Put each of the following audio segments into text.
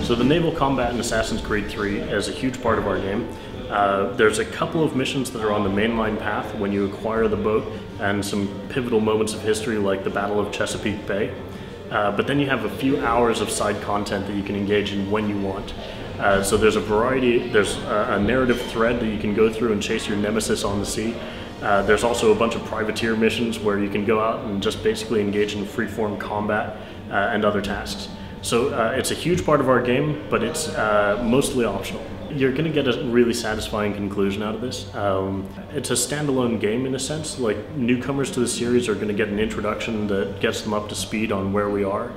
So the naval combat in Assassin's Creed 3 is a huge part of our game. There's a couple of missions that are on the mainline path when you acquire the boat, and some pivotal moments of history like the Battle of Chesapeake Bay. But then you have a few hours of side content that you can engage in when you want. So there's a variety, there's a narrative thread that you can go through and chase your nemesis on the sea. There's also a bunch of privateer missions where you can go out and just basically engage in freeform combat and other tasks. So it's a huge part of our game, but it's mostly optional. You're going to get a really satisfying conclusion out of this. It's a standalone game in a sense. Like, newcomers to the series are going to get an introduction that gets them up to speed on where we are,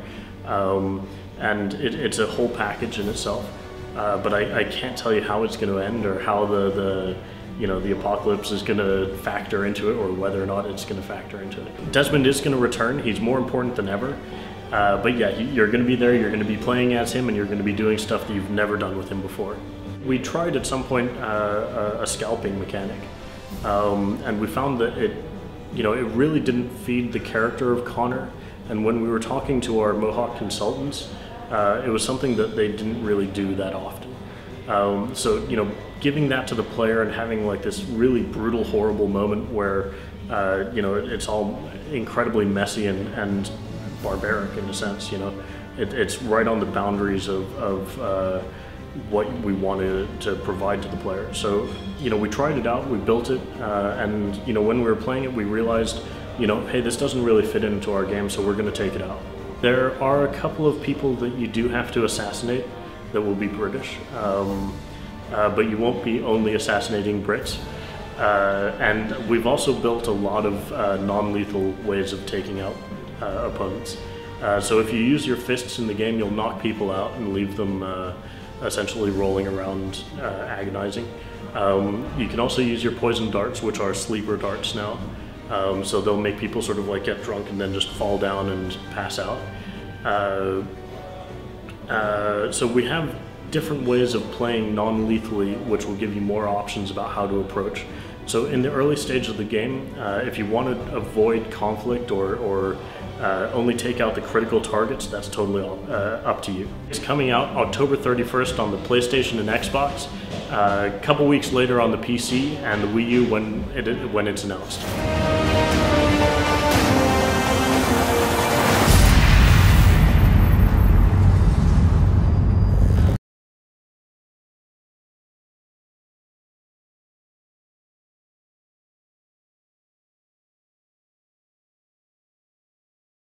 and it's a whole package in itself. But I can't tell you how it's going to end, or how the apocalypse is going to factor into it, or whether or not it's going to factor into it. Desmond is going to return. He's more important than ever. But yeah, you're going to be there, you're going to be playing as him, and you're going to be doing stuff that you've never done with him before. We tried at some point a scalping mechanic, and we found that it really didn't feed the character of Connor. And when we were talking to our Mohawk consultants, it was something that they didn't really do that often. So giving that to the player and having like this really brutal, horrible moment where it's all incredibly messy and barbaric in a sense. It's right on the boundaries of what we wanted to provide to the player. So we tried it out, we built it, and when we were playing it, we realized hey, this doesn't really fit into our game, so we're going to take it out. There are a couple of people that you do have to assassinate that will be British, but you won't be only assassinating Brits. And we've also built a lot of non-lethal ways of taking out opponents. So if you use your fists in the game, you'll knock people out and leave them essentially rolling around agonizing. You can also use your poison darts, which are sleeper darts now. So they'll make people sort of like get drunk and then just fall down and pass out. So we have different ways of playing non-lethally, which will give you more options about how to approach. So in the early stage of the game, if you want to avoid conflict or only take out the critical targets, that's totally up to you. It's coming out October 31st on the PlayStation and Xbox, a couple weeks later on the PC and the Wii U when it's announced.